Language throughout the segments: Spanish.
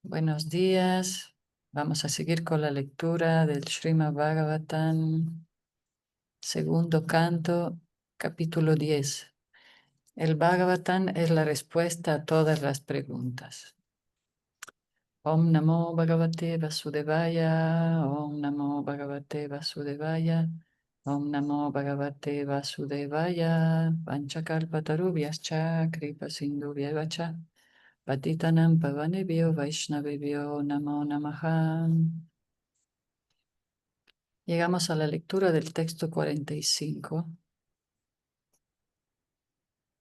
Buenos días. Vamos a seguir con la lectura del Srimad Bhagavatam, segundo canto, capítulo 10. El Bhagavatam es la respuesta a todas las preguntas. Om Namo Bhagavate Vasudevaya, Om Namo Bhagavate Vasudevaya, Om Namo Bhagavate Vasudevaya, Panchakalpatarubhyascha, Kripa Sindhubhyacha. Patitanam Pavanebhyo Vaishnavebhyo Namo Namaha. Llegamos a la lectura del texto 45,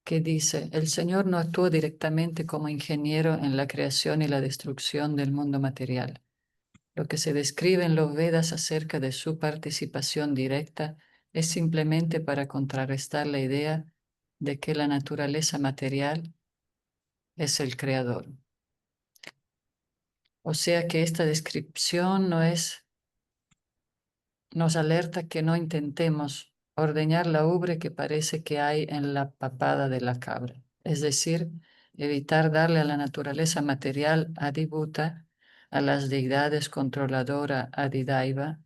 que dice: el Señor no actuó directamente como ingeniero en la creación y la destrucción del mundo material. Lo que se describe en los Vedas acerca de su participación directa es simplemente para contrarrestar la idea de que la naturaleza material es el creador. O sea que esta descripción nos alerta que no intentemos ordeñar la ubre que parece que hay en la papada de la cabra, es decir, evitar darle a la naturaleza material adibhuta, a las deidades controladora adidaiva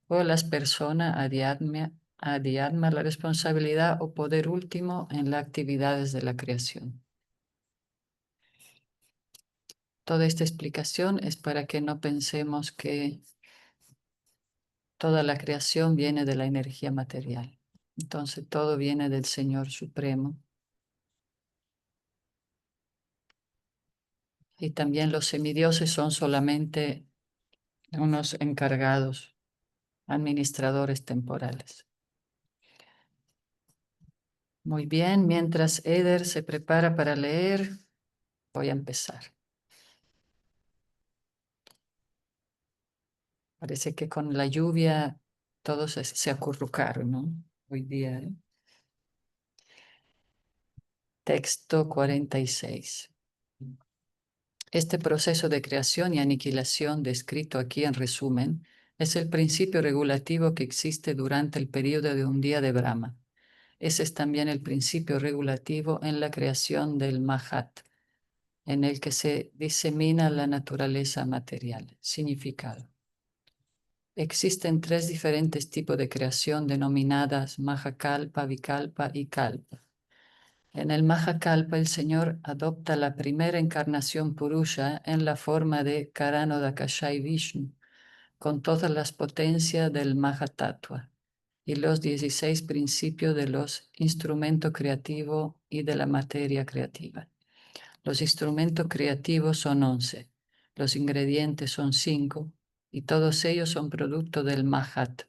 o a las personas adhyatma la responsabilidad o poder último en las actividades de la creación. Toda esta explicación es para que no pensemos que toda la creación viene de la energía material. Entonces todo viene del Señor Supremo. Y también los semidioses son solamente unos encargados, administradores temporales. Muy bien, mientras Eder se prepara para leer, voy a empezar. Parece que con la lluvia todos se acurrucaron, ¿no? Hoy día, ¿eh? Texto 46. Este proceso de creación y aniquilación descrito aquí en resumen es el principio regulativo que existe durante el período de un día de Brahma. Ese es también el principio regulativo en la creación del Mahat, en el que se disemina la naturaleza material. Significado. Existen tres diferentes tipos de creación denominadas Mahakalpa, Vikalpa y Kalpa. En el Mahakalpa, el Señor adopta la primera encarnación Purusha en la forma de Karanodakashai Vishnu, con todas las potencias del Mahatattva y los 16 principios de los instrumentos creativos y de la materia creativa. Los instrumentos creativos son 11, los ingredientes son 5 y todos ellos son producto del Mahat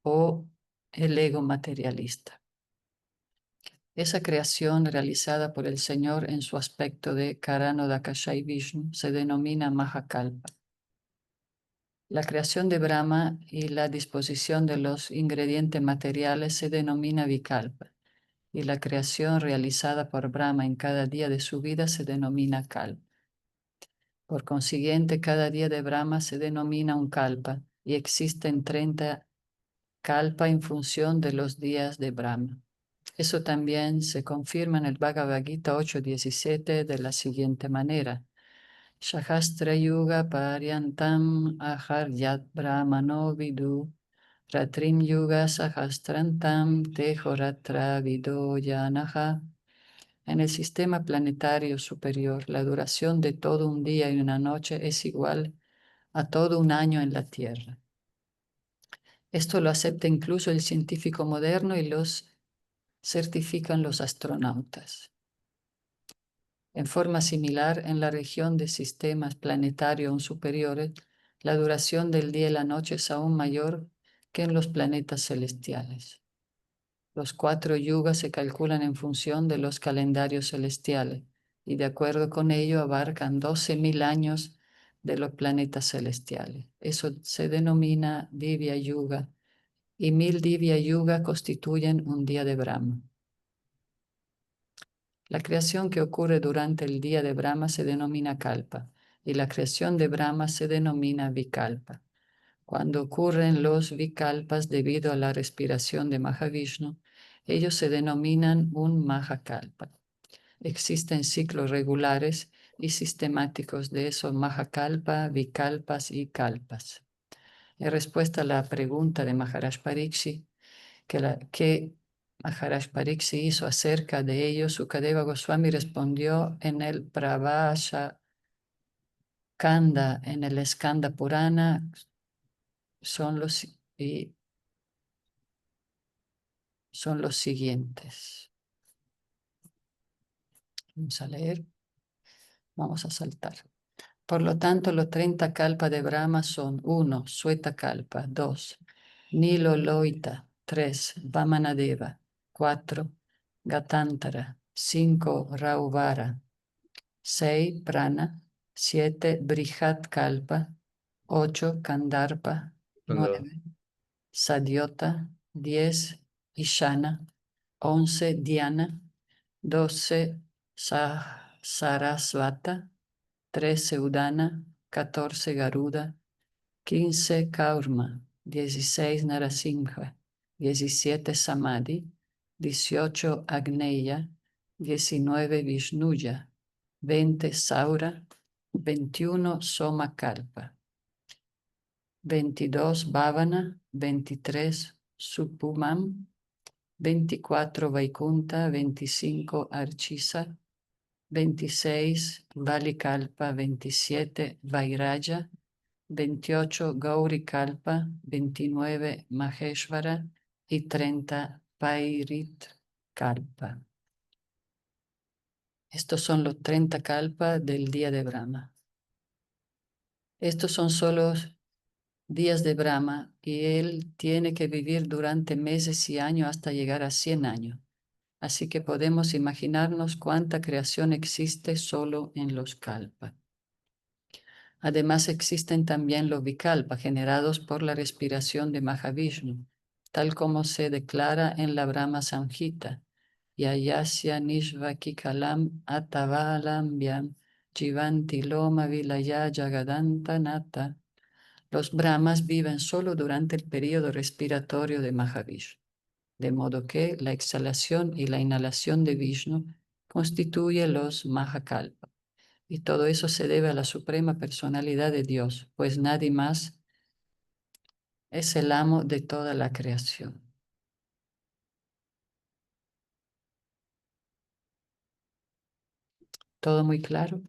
o el ego materialista. Esa creación realizada por el Señor en su aspecto de Karanodakashai Vishnu se denomina Mahakalpa. La creación de Brahma y la disposición de los ingredientes materiales se denomina Vikalpa, y la creación realizada por Brahma en cada día de su vida se denomina Kalpa. Por consiguiente, cada día de Brahma se denomina un Kalpa, y existen 30 Kalpa en función de los días de Brahma. Eso también se confirma en el Bhagavad Gita 8.17 de la siguiente manera. Shahastra Yuga Paryantam Aharyat Brahmano Vidu Ratrim Yuga Sahastrantam Tehoratra Vido Yanaha. En el sistema planetario superior, la duración de todo un día y una noche es igual a todo un año en la Tierra. Esto lo acepta incluso el científico moderno y los certifican los astronautas. En forma similar, en la región de sistemas planetarios superiores, la duración del día y la noche es aún mayor que en los planetas celestiales. Los 4 yugas se calculan en función de los calendarios celestiales y de acuerdo con ello abarcan 12.000 años de los planetas celestiales. Eso se denomina Divya Yuga y 1000 Divya Yuga constituyen un día de Brahma. La creación que ocurre durante el día de Brahma se denomina Kalpa y la creación de Brahma se denomina Vikalpa. Cuando ocurren los Vikalpas debido a la respiración de Mahavishnu, ellos se denominan un Mahakalpa. Existen ciclos regulares y sistemáticos de esos Mahakalpa, Vikalpas y Kalpas. En respuesta a la pregunta de Maharaj Pariksit, que Maharaj Pariksit hizo acerca de ello, Sukadeva Goswami respondió en el Pravasha Kanda, en el Skanda Purana, son los, y son los siguientes. Vamos a leer, vamos a saltar. Por lo tanto, los 30 kalpas de Brahma son: 1. Sueta kalpa; 2. Nilo Loita; 3. Vamanadeva; 4. Gatantara; 5. Rauvara; 6. Prana; 7. Brihat kalpa; 8. Kandarpa; Cuando 9. Sadyota; 10. Ishana; 11. Dhyana; 12. Sarasvata; 13 Udana; 14 Garuda; 15 Kaurma; 16 Narasimha; 17 Samadhi; 18 Agneya; 19 Vishnuya; 20 Saura; 21 Somakalpa; 22 Bhavana; 23 Supumam; 24 Vaikunta; 25 Archisa; 26 Valikalpa; 27 Vairaya; 28 Gauri Kalpa; 29 Maheshvara y 30 Pairit Kalpa. Estos son los 30 Kalpa del día de Brahma. Estos son solo días de Brahma y él tiene que vivir durante meses y años hasta llegar a 100 años. Así que podemos imaginarnos cuánta creación existe solo en los Kalpa. Además existen también los Vikalpa generados por la respiración de Mahavishnu, tal como se declara en la Brahma Samhita. Yayasya Nishvakikalam Atavalambhyam Jivanti Loma Vilaya Jagadanta Nata. Los Brahmas viven solo durante el periodo respiratorio de Mahavishnu, de modo que la exhalación y la inhalación de Vishnu constituyen los Mahakalpa. Y todo eso se debe a la suprema personalidad de Dios, pues nadie más es el amo de toda la creación. ¿Todo muy claro?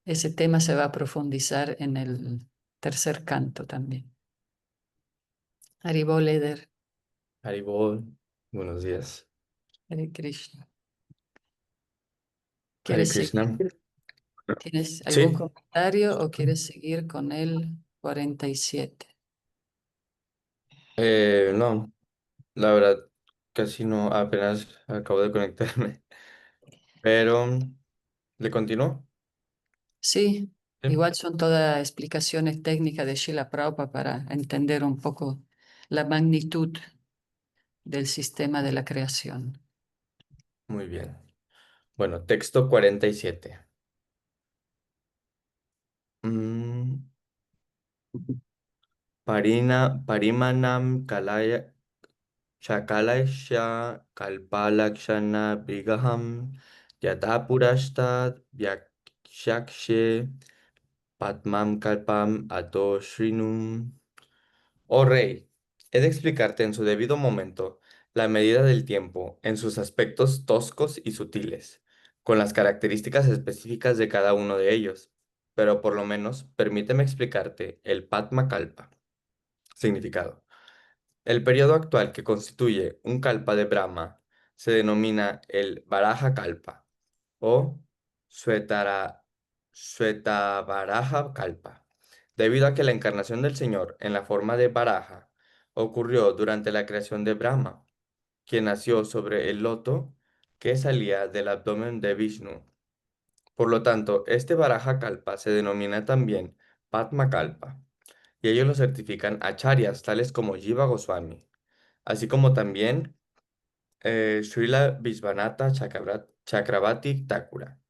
Ese tema se va a profundizar en el tercer canto también. Haribol Eder, Haribol, buenos días. Hare Krishna. Hare ¿Quieres seguir? Krishna. ¿Tienes algún Sí, comentario o quieres seguir con el 47? no, la verdad, casi no, apenas acabo de conectarme. Pero, ¿le continúo? Sí, Sí, igual son todas explicaciones técnicas de Srila Prabhupada para entender un poco la magnitud del sistema de la creación. muy bien. Bueno, texto 47. Mm, Parimanam Kalaya Shakalaisha Kalpalakshana Brigaham Yatapurashtad Vyakshakshe Patmam Kalpam Ato Shrinum. Oh rey, he de explicarte en su debido momento la medida del tiempo en sus aspectos toscos y sutiles, con las características específicas de cada uno de ellos, pero por lo menos permíteme explicarte el Patma Kalpa. Significado. El periodo actual que constituye un Kalpa de Brahma se denomina el Varaha Kalpa o Suetara, Suetavaraha Kalpa, debido a que la encarnación del Señor en la forma de Varaha ocurrió durante la creación de Brahma, quien nació sobre el loto que salía del abdomen de Vishnu. Por lo tanto, este Varaha Kalpa se denomina también Padma Kalpa, y ellos lo certifican acharyas tales como Jiva Goswami, así como también Srila Visvanatha Chakravarti Thakura,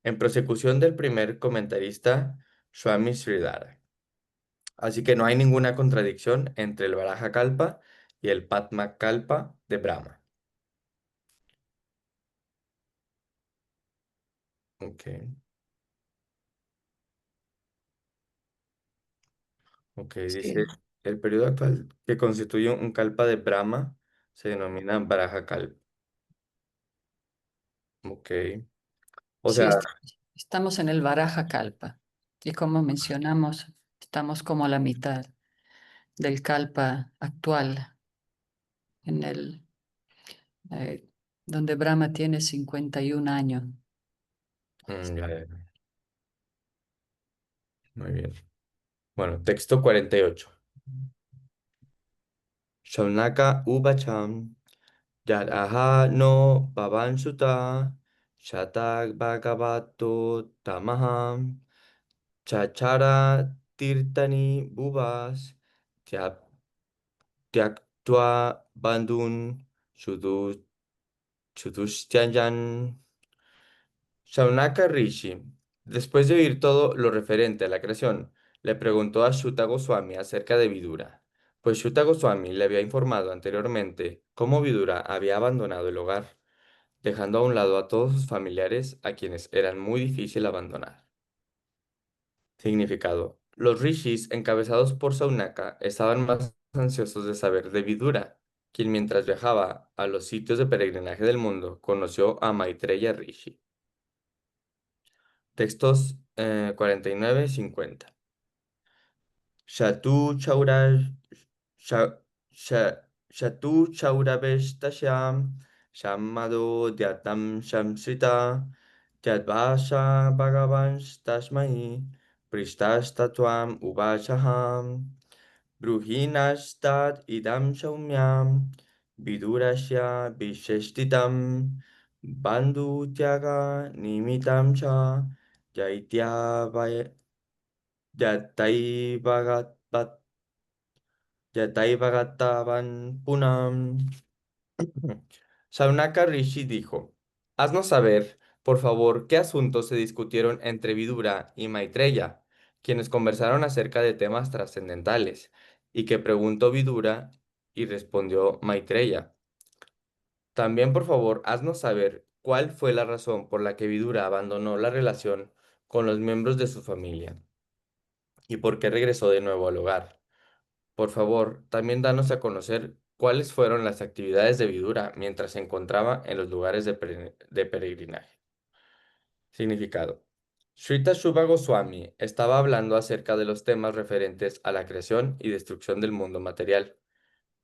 en prosecución del primer comentarista Swami Sridhara. Así que no hay ninguna contradicción entre el Varaha Kalpa y el Padma Kalpa de Brahma. Ok, ok, dice, Sí, el periodo actual que constituye un kalpa de Brahma se denomina Varaha Kalpa. Ok, o sí, sea, estamos en el Baraja Kalpa. Y como mencionamos, estamos como a la mitad del Kalpa actual, en el eh, donde Brahma tiene 51 años. ya, ya, muy bien. Bueno, texto 48. Shaunaka Ubacham Yad aha no Bhavansuta Shatak Bhagavato Tamaham Chachara Tirtani Bhuvas Tyaktva Bandun Shudu Shudushyanjan Shaunaka Rishi, después de oír todo lo referente a la creación, le preguntó a Shuta Goswami acerca de Vidura, pues Shuta Goswami le había informado anteriormente cómo Vidura había abandonado el hogar, dejando a un lado a todos sus familiares a quienes eran muy difícil abandonar. Significado. Los rishis, encabezados por Saunaka, estaban más ansiosos de saber de Vidura, quien mientras viajaba a los sitios de peregrinaje del mundo, conoció a Maitreya Rishi. Textos 49 y 50. Shatu Chaura Sha- Sha- Shatu Chaurabeshtashyam Shamado Dyatam Shamsrita Tyadvasha Bhagavansh Tashmai Prishtashtatvam Ubachaham Bruhinastat Idam Shaumyam Vidurasya Visheshtitam Bandhu Tyaga Nimitam Cha Yaitya Yatai Yatai Bhagatavan Punam. Shaunaka Rishi dijo: Haznos saber, por favor, qué asuntos se discutieron entre Vidura y Maitreya, quienes conversaron acerca de temas trascendentales, y que preguntó Vidura y respondió Maitreya. También, por favor, haznos saber cuál fue la razón por la que Vidura abandonó la relación con los miembros de su familia y por qué regresó de nuevo al hogar. Por favor, también danos a conocer cuáles fueron las actividades de Vidura mientras se encontraba en los lugares de peregrinaje. Significado. Srita Shubha Goswami estaba hablando acerca de los temas referentes a la creación y destrucción del mundo material,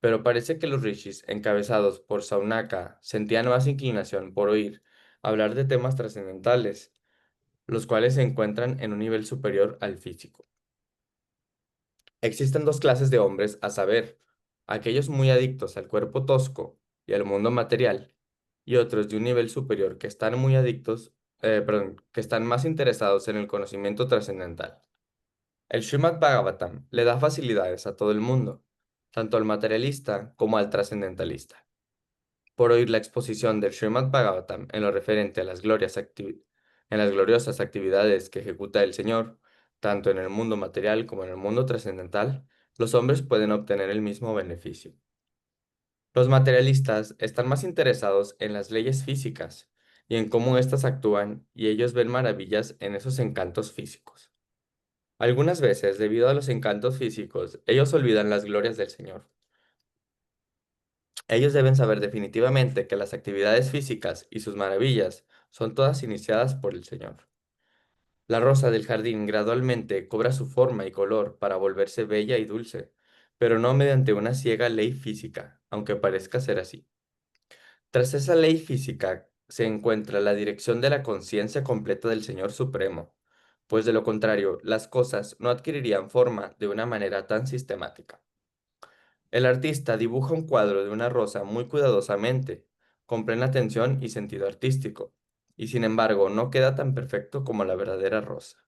pero parece que los rishis, encabezados por Saunaka, sentían más inclinación por oír hablar de temas trascendentales, los cuales se encuentran en un nivel superior al físico. Existen dos clases de hombres, a saber, aquellos muy adictos al cuerpo tosco y al mundo material, y otros de un nivel superior que están muy adictos, que están más interesados en el conocimiento trascendental. El Srimad Bhagavatam le da facilidades a todo el mundo, tanto al materialista como al trascendentalista. Por oír la exposición del Srimad Bhagavatam en lo referente a en las gloriosas actividades que ejecuta el Señor, tanto en el mundo material como en el mundo trascendental, los hombres pueden obtener el mismo beneficio. Los materialistas están más interesados en las leyes físicas y en cómo éstas actúan, y ellos ven maravillas en esos encantos físicos. Algunas veces, debido a los encantos físicos, ellos olvidan las glorias del Señor. Ellos deben saber definitivamente que las actividades físicas y sus maravillas son todas iniciadas por el Señor. La rosa del jardín gradualmente cobra su forma y color para volverse bella y dulce, pero no mediante una ciega ley física, aunque parezca ser así. Tras esa ley física se encuentra la dirección de la conciencia completa del Señor Supremo, pues de lo contrario, las cosas no adquirirían forma de una manera tan sistemática. El artista dibuja un cuadro de una rosa muy cuidadosamente, con plena atención y sentido artístico, y sin embargo no queda tan perfecto como la verdadera rosa.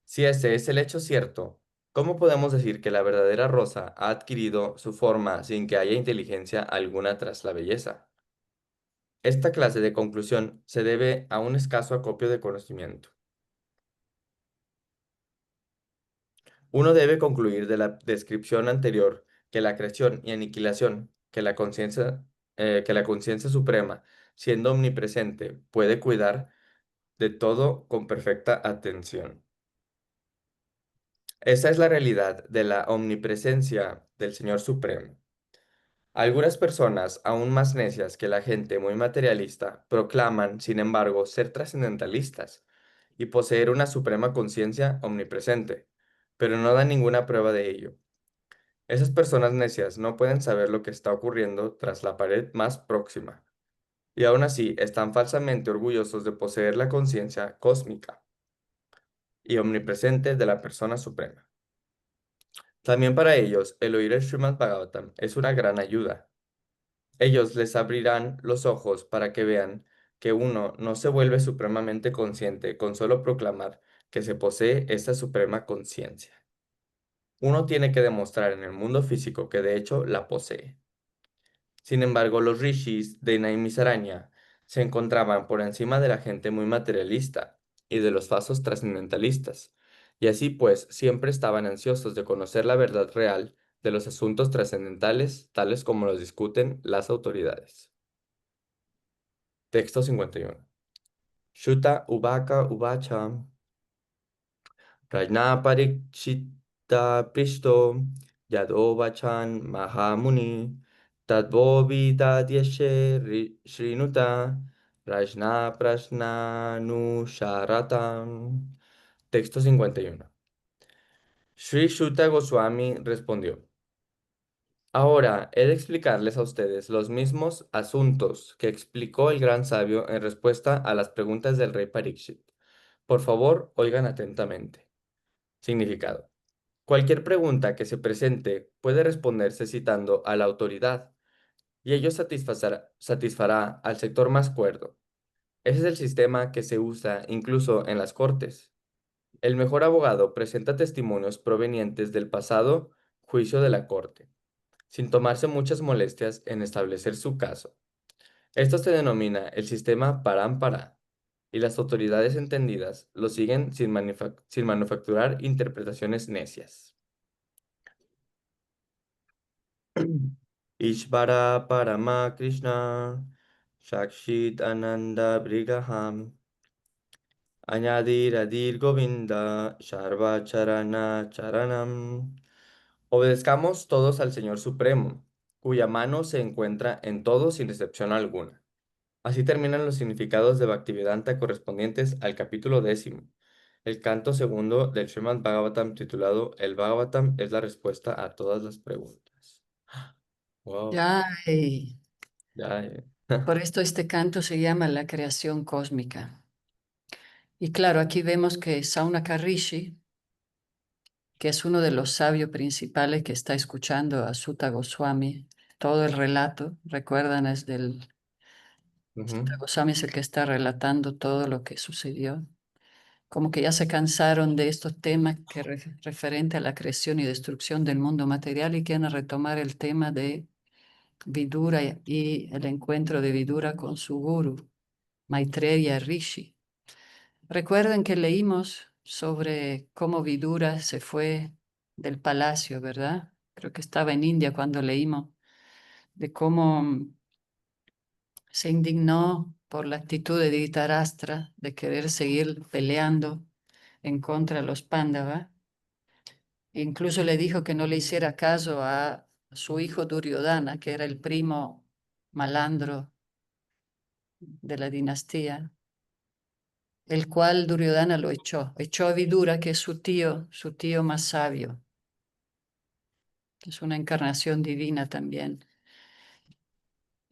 Si ese es el hecho cierto, ¿cómo podemos decir que la verdadera rosa ha adquirido su forma sin que haya inteligencia alguna tras la belleza? Esta clase de conclusión se debe a un escaso acopio de conocimiento. Uno debe concluir de la descripción anterior que la creación y aniquilación, que la conciencia suprema, siendo omnipresente, puede cuidar, de todo con perfecta atención. Esa es la realidad de la omnipresencia del Señor Supremo. Algunas personas, aún más necias que la gente muy materialista, proclaman, sin embargo, ser trascendentalistas y poseer una suprema conciencia omnipresente, pero no dan ninguna prueba de ello. Esas personas necias no pueden saber lo que está ocurriendo tras la pared más próxima, y aún así están falsamente orgullosos de poseer la conciencia cósmica y omnipresente de la persona suprema. También para ellos, el oír el Srimad Bhagavatam es una gran ayuda. Ellos les abrirán los ojos para que vean que uno no se vuelve supremamente consciente con solo proclamar que se posee esta suprema conciencia. Uno tiene que demostrar en el mundo físico que de hecho la posee. Sin embargo, los rishis de Naimisaranya se encontraban por encima de la gente muy materialista y de los falsos trascendentalistas, y así pues siempre estaban ansiosos de conocer la verdad real de los asuntos trascendentales, tales como los discuten las autoridades. Texto 51. Shuta Ubaka Ubacha Prajna Parikshita Prishto Yadovachan Mahamuni Tadvo Vidadyashe Shrinuta Rajna Prashnanusharatan. Texto 51. Sri Shuta Goswami respondió: Ahora he de explicarles a ustedes los mismos asuntos que explicó el gran sabio en respuesta a las preguntas del rey Parikshit. Por favor, oigan atentamente. Significado. Cualquier pregunta que se presente puede responderse citando a la autoridad, y ello satisfará al sector más cuerdo. Ese es el sistema que se usa incluso en las cortes. El mejor abogado presenta testimonios provenientes del pasado juicio de la corte, sin tomarse muchas molestias en establecer su caso. Esto se denomina el sistema parampara, y las autoridades entendidas lo siguen sin manufacturar interpretaciones necias. Ishvara Parama Krishna Shakshit Ananda Brigaham Añadir Adir Govinda Sharva Charana Charanam. Obedezcamos todos al Señor Supremo, cuya mano se encuentra en todo sin excepción alguna. Así terminan los significados de Bhaktivedanta correspondientes al capítulo 10, el canto segundo del Srimad Bhagavatam titulado El Bhagavatam es la respuesta a todas las preguntas. Wow, Ya, ya, por esto este canto se llama La creación cósmica. Y claro, aquí vemos que Saunaka Rishi, que es uno de los sabios principales que está escuchando a Sutta Goswami, todo el relato, recuerdan, es del Ujú. Sutta Goswami es el que está relatando todo lo que sucedió. Como que ya se cansaron de estos temas que referente a la creación y destrucción del mundo material y quieren retomar el tema de Vidura y el encuentro de Vidura con su guru, Maitreya Rishi. Recuerden que leímos sobre cómo Vidura se fue del palacio, ¿verdad? Creo que estaba en India cuando leímos de cómo se indignó por la actitud de Dhritarashtra de querer seguir peleando en contra de los Pándavas. Incluso le dijo que no le hiciera caso a su hijo Duryodhana, que era el primo malandro de la dinastía, el cual Duryodhana lo echó a Vidura, que es su tío más sabio, que es una encarnación divina también.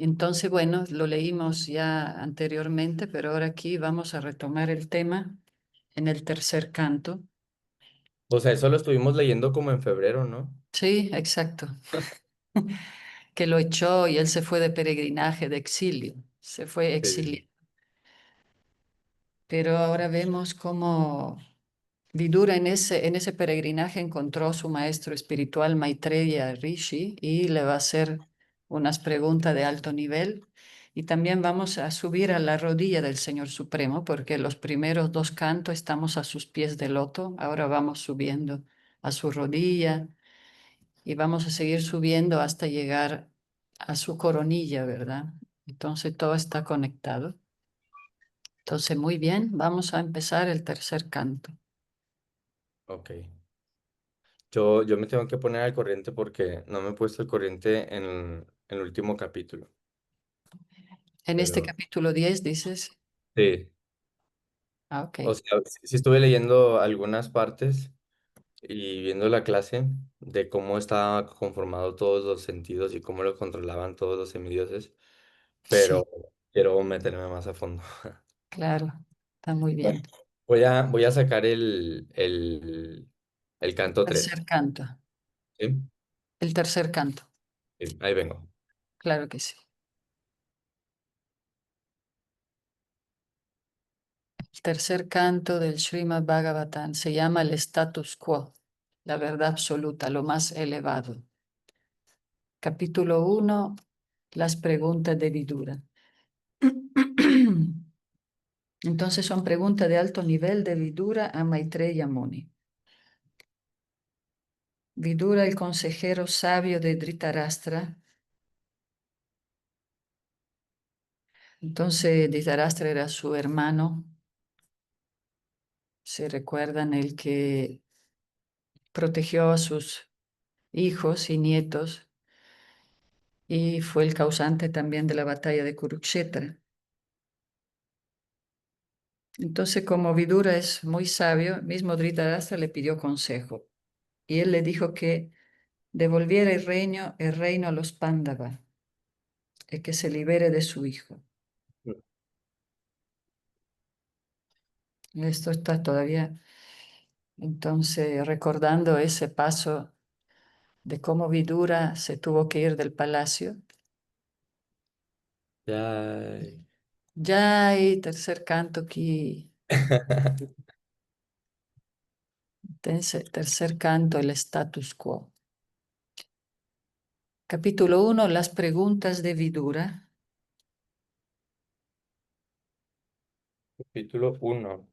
Entonces, bueno, lo leímos ya anteriormente, pero ahora aquí vamos a retomar el tema en el tercer canto. O sea, eso lo estuvimos leyendo como en febrero, ¿no? Sí, exacto. Que lo echó y él se fue de peregrinaje, de exilio, se fue Sí. exiliado. Pero ahora vemos cómo Vidura en ese peregrinaje encontró a su maestro espiritual Maitreya Rishi y le va a hacer unas preguntas de alto nivel. Y también vamos a subir a la rodilla del Señor Supremo, porque los primeros dos cantos estamos a sus pies de loto. Ahora vamos subiendo a su rodilla y vamos a seguir subiendo hasta llegar a su coronilla, ¿verdad? Entonces todo está conectado. Entonces, muy bien, vamos a empezar el tercer canto. Ok. Yo me tengo que poner al corriente porque no me he puesto al corriente en el último capítulo. En este Pero capítulo 10 dices, sí, ah, ok, o sea, sí estuve leyendo algunas partes y viendo la clase de cómo estaba conformado todos los sentidos y cómo lo controlaban todos los semidioses, sí, pero quiero meterme más a fondo. claro, está muy Bueno, bien. voy a sacar el canto 3. Tercer canto, ¿Sí? el tercer canto, Sí, ahí vengo. claro que sí. El tercer canto del Srimad Bhagavatam se llama el status quo, la verdad absoluta, lo más elevado. Capítulo uno, las preguntas de Vidura. Entonces son preguntas de alto nivel de Vidura a Maitreya Muni. Vidura, el consejero sabio de Dhritarashtra. Entonces Dhritarashtra era su hermano. Se recuerdan el que protegió a sus hijos y nietos y fue el causante también de la batalla de Kurukshetra. Entonces, como Vidura es muy sabio, mismo Dhritarashtra le pidió consejo y él le dijo que devolviera el reino a los Pándava y que se libere de su hijo. Esto está todavía, entonces, recordando ese paso de cómo Vidura se tuvo que ir del palacio. Ya. Ya hay tercer canto aquí, tercer canto, el status quo. Capítulo 1, las preguntas de Vidura. Capítulo 1.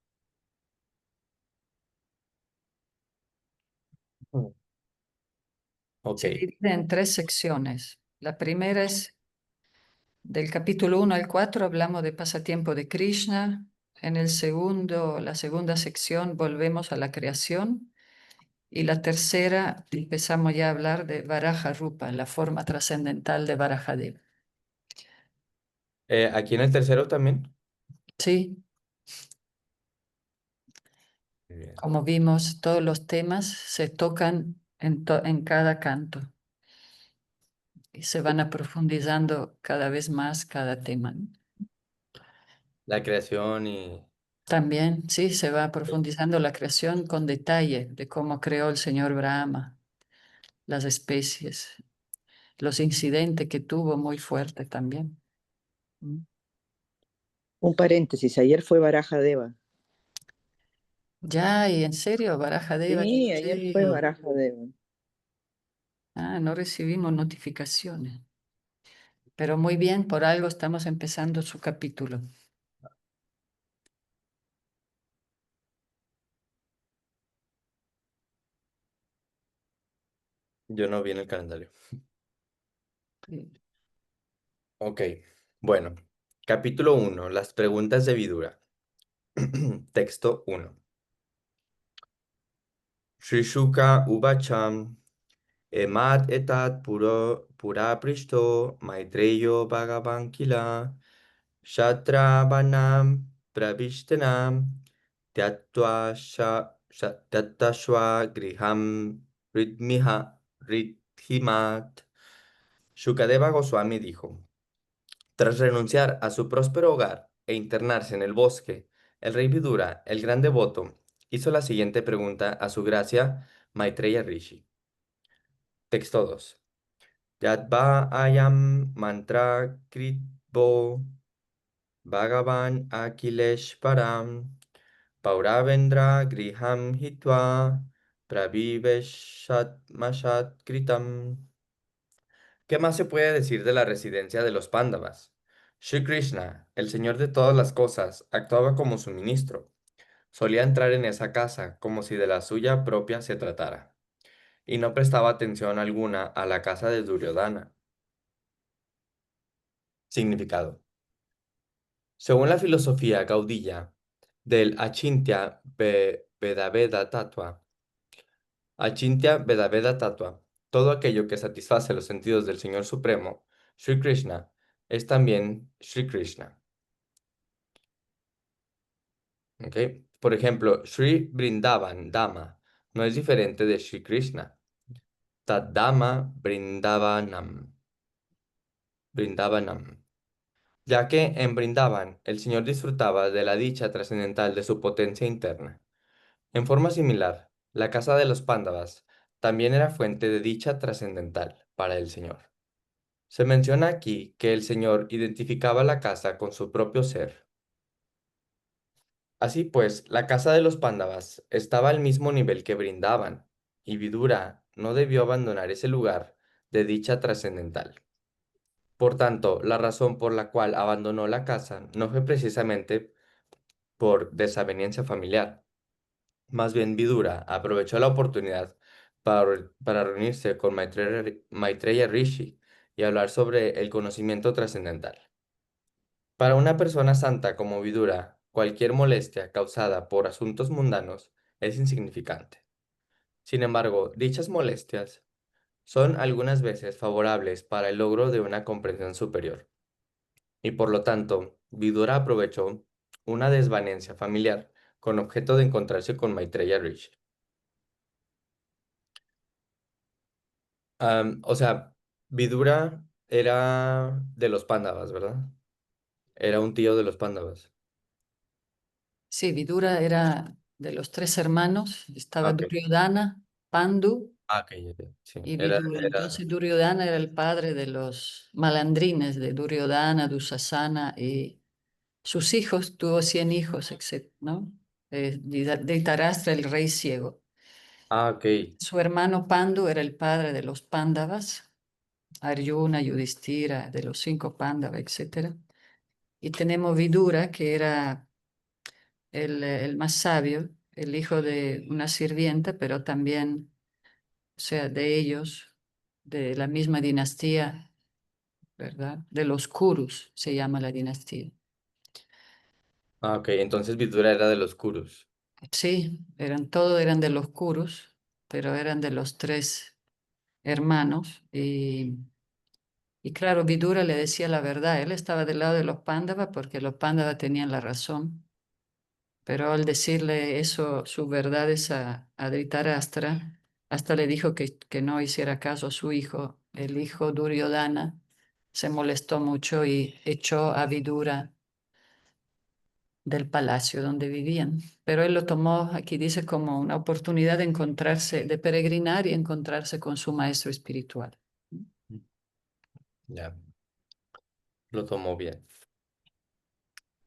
Ok. Se divide en tres secciones. La primera es del capítulo 1 al 4, hablamos de pasatiempo de Krishna. En el segundo, la segunda sección, volvemos a la creación. Y la tercera, empezamos ya a hablar de Varaha Rupa, la forma trascendental de Varahadeva. Aquí en el tercero también. Sí, Muy bien. como vimos, todos los temas se tocan en cada canto y se van a profundizando cada vez más cada tema, ¿no? La creación y También, sí, se va profundizando la creación con detalle de cómo creó el señor Brahma, las especies, los incidentes que tuvo muy fuertes también. ¿Mm? Un paréntesis, ayer fue Baraja Deva. Ya, y en serio, Barajadeva, Sí, ayer fue sí. Baraja Deva. Ah, no recibimos notificaciones, pero muy bien, por algo estamos empezando su capítulo. yo no vi en el calendario. Sí. Ok. Bueno. Capítulo 1. Las preguntas de Vidura. Texto 1. Shishuka Ubacham. Emat etat pura prishto Maitreyo Bhagavan Kila. Shatravanam Pravishtanam Tyattashwa Griham Ridhimat. Shukadeva Goswami dijo, tras renunciar a su próspero hogar e internarse en el bosque, el rey Vidura, el gran devoto, hizo la siguiente pregunta a su gracia Maitreya Rishi. Texto 2. Yadva ayam mantra kritvo Bhagavan Akhilesh Param Pauravendra Griham Hitva Praviveshat Mashat Kritam. ¿Qué más se puede decir de la residencia de los Pándavas? Shri Krishna, el señor de todas las cosas, actuaba como su ministro. Solía entrar en esa casa como si de la suya propia se tratara, y no prestaba atención alguna a la casa de Duryodhana. Significado. Según la filosofía gaudilla del Achintya Vedaveda Tattva, todo aquello que satisface los sentidos del Señor Supremo, Sri Krishna, es también Sri Krishna. ¿Ok? Por ejemplo, Sri Brindavan Dama no es diferente de Sri Krishna. Tadama Brindavanam. Ya que en Brindavan el Señor disfrutaba de la dicha trascendental de su potencia interna. En forma similar, la casa de los Pándavas también era fuente de dicha trascendental para el Señor. Se menciona aquí que el Señor identificaba la casa con su propio ser. Así pues, la casa de los Pándavas estaba al mismo nivel que Brindavan, y Vidura no debió abandonar ese lugar de dicha trascendental. Por tanto, la razón por la cual abandonó la casa no fue precisamente por desaveniencia familiar. Más bien, Vidura aprovechó la oportunidad para reunirse con Maitreya Rishi y hablar sobre el conocimiento trascendental. Para una persona santa como Vidura, cualquier molestia causada por asuntos mundanos es insignificante. Sin embargo, dichas molestias son algunas veces favorables para el logro de una comprensión superior. Y por lo tanto, Vidura aprovechó una desvanencia familiar con objeto de encontrarse con Maitreya Rishi. O sea, Vidura era de los Pándavas, ¿verdad? Era un tío de los Pándavas. Sí, Vidura era de los tres hermanos, Ah, estaba ok. Duryodhana, Pandu Ok, ok, sí. y Vidura. Entonces Duryodhana era el padre de los malandrines de Duryodhana, Dusasana y sus hijos, tuvo 100 hijos, ¿no? Dhritarashtra, el rey ciego. Ah, ok. Su hermano Pandu era el padre de los Pándavas, Arjuna, Yudhishthira, de los 5 Pándavas, etcétera. Y tenemos Vidura, que era el más sabio, el hijo de una sirvienta, pero también, o sea, de ellos, de la misma dinastía, ¿verdad? De los Kurus se llama la dinastía. Ah, ok. Entonces Vidura era de los Kurus. Sí, todos eran de los Kurus, pero eran de los tres hermanos. Y claro, Vidura le decía la verdad. Él estaba del lado de los Pándavas porque los Pándavas tenían la razón. Pero al decirle eso, sus verdades a Dhritarashtra, hasta le dijo que no hiciera caso a su hijo. El hijo Duryodhana se molestó mucho y echó a Vidura del palacio donde vivían. Pero él lo tomó, aquí dice, como una oportunidad de encontrarse, de peregrinar y encontrarse con su maestro espiritual. Ya, lo tomó bien.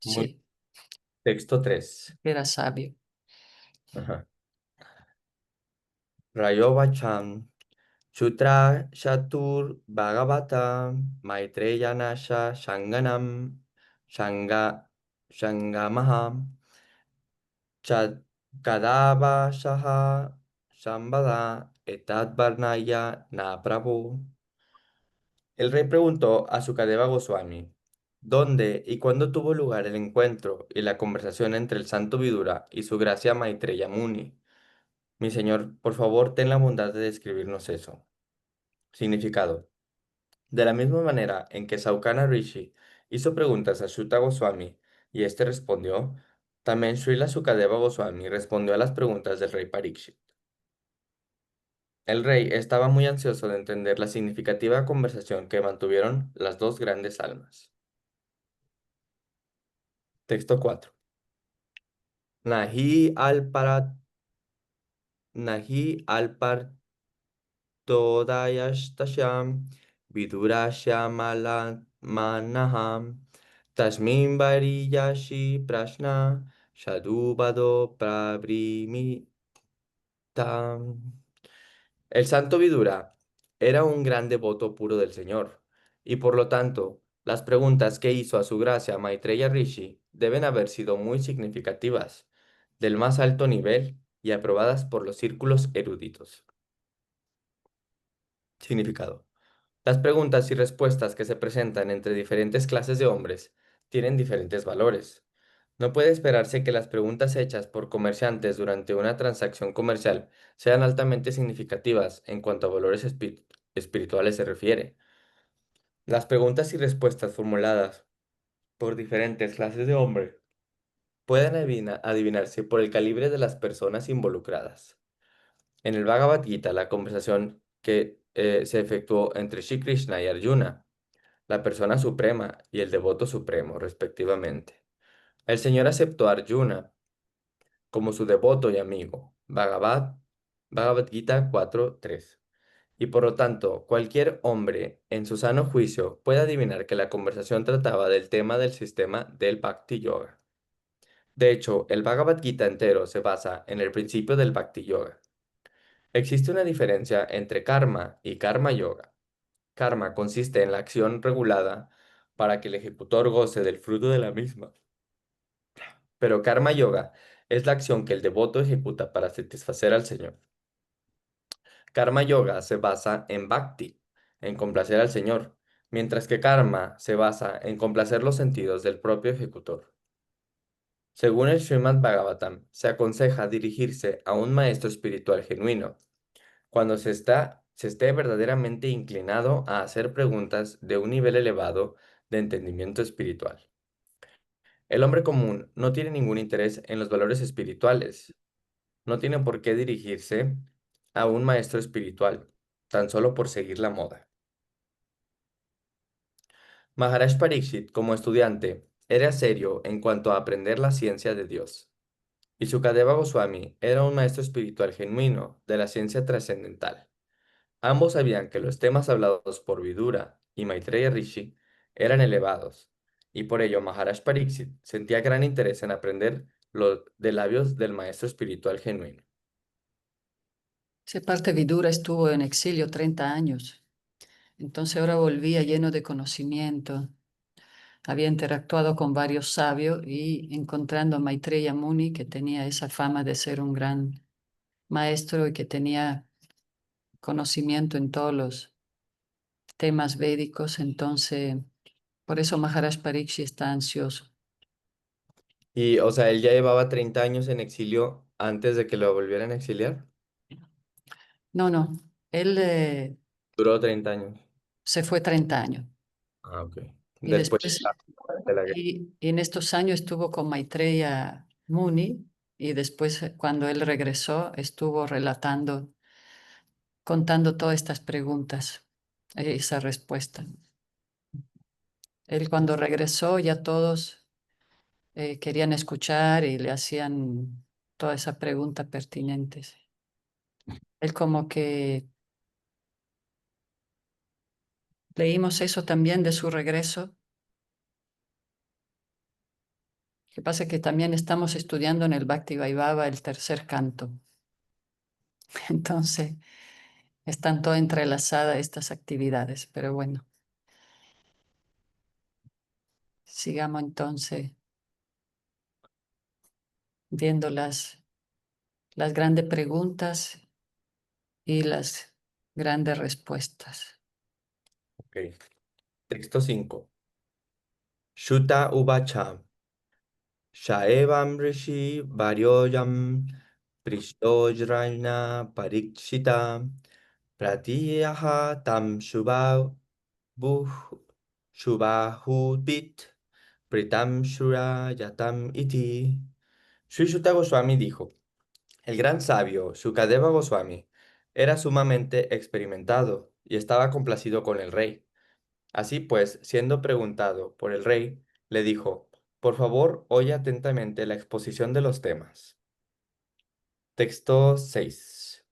Muy Sí, Texto 3. era sabio. Ajá. Rayovacham Chutra Shatur Bhagavata Maitreya Nasha Shanganam Shanga Shangamaha Chat Kadava Shaha Shambhala Etat Varnaya Na Prabhu. El rey preguntó a Sukadeva Goswami dónde y cuándo tuvo lugar el encuentro y la conversación entre el santo Vidura y su gracia Maitreya Muni. Mi señor, por favor, ten la bondad de describirnos eso. Significado. De la misma manera en que Saukana Rishi hizo preguntas a Shuta Goswami y éste respondió, también Srila Sukadeva Goswami respondió a las preguntas del rey Parikshit. El rey estaba muy ansioso de entender la significativa conversación que mantuvieron las dos grandes almas. Texto 4. Nahi alparat, Nahi alpartodayastashyam vidurashyamala manaham tasmin variyashi prashna shadubado prabrimitam. El santo Vidura era un gran devoto puro del Señor, y por lo tanto, las preguntas que hizo a su gracia Maitreya Rishi deben haber sido muy significativas, del más alto nivel y aprobadas por los círculos eruditos. Significado. Las preguntas y respuestas que se presentan entre diferentes clases de hombres tienen diferentes valores. No puede esperarse que las preguntas hechas por comerciantes durante una transacción comercial sean altamente significativas en cuanto a valores espirituales se refiere. Las preguntas y respuestas formuladas por diferentes clases de hombres pueden adivinarse por el calibre de las personas involucradas. En el Bhagavad Gita, la conversación que se efectuó entre Shri Krishna y Arjuna, la persona suprema y el devoto supremo, respectivamente. El Señor aceptó a Arjuna como su devoto y amigo. Bhagavad Gita 4:3. Y por lo tanto, cualquier hombre en su sano juicio puede adivinar que la conversación trataba del tema del sistema del Bhakti Yoga. De hecho, el Bhagavad Gita entero se basa en el principio del Bhakti Yoga. Existe una diferencia entre karma y karma yoga. Karma consiste en la acción regulada para que el ejecutor goce del fruto de la misma. Pero karma yoga es la acción que el devoto ejecuta para satisfacer al Señor. Karma yoga se basa en bhakti, en complacer al Señor, mientras que karma se basa en complacer los sentidos del propio ejecutor. Según el Srimad Bhagavatam, se aconseja dirigirse a un maestro espiritual genuino cuando se esté verdaderamente inclinado a hacer preguntas de un nivel elevado de entendimiento espiritual. El hombre común no tiene ningún interés en los valores espirituales, no tiene por qué dirigirse a un maestro espiritual, tan solo por seguir la moda. Maharaj Pariksit, como estudiante, era serio en cuanto a aprender la ciencia de Dios, y Sukadeva Goswami era un maestro espiritual genuino de la ciencia trascendental. Ambos sabían que los temas hablados por Vidura y Maitreya Rishi eran elevados, y por ello Maharaj Pariksit sentía gran interés en aprender de labios del maestro espiritual genuino. Ese parte Vidura estuvo en exilio 30 años. Entonces ahora volvía lleno de conocimiento. Había interactuado con varios sabios y encontrando a Maitreya Muni, que tenía esa fama de ser un gran maestro y que tenía conocimiento en todos los temas védicos. Entonces, por eso Maharaj Pariksit está ansioso. Y, o sea, él ya llevaba 30 años en exilio antes de que lo volvieran a exiliar. No, no, él Duró 30 años. se fue 30 años Ah, ok. y Después después, de la guerra. y en estos años estuvo con Maitreya Muni y después cuando él regresó estuvo relatando, contando todas estas preguntas, esa respuesta. Él cuando regresó ya todos querían escuchar y le hacían todas esas preguntas pertinentes. Él como que leímos eso también de su regreso. Lo que pasa es que también estamos estudiando en el Bhakti Vaibhava el tercer canto. Entonces, están todas entrelazadas estas actividades. Pero bueno, sigamos entonces viendo las grandes preguntas y las grandes respuestas. Ok. Texto 5. Shuta Uvacha. Shaevam Rishi Varyoyam Prishdojraina Parikshita Pratiyaha Tam Shubahubit Pritam Shura Yatam Iti. Sri Shuta Goswami dijo: el gran sabio Sukadeva Goswami era sumamente experimentado y estaba complacido con el rey. Así pues, siendo preguntado por el rey, le dijo: por favor, oye atentamente la exposición de los temas. Texto 6.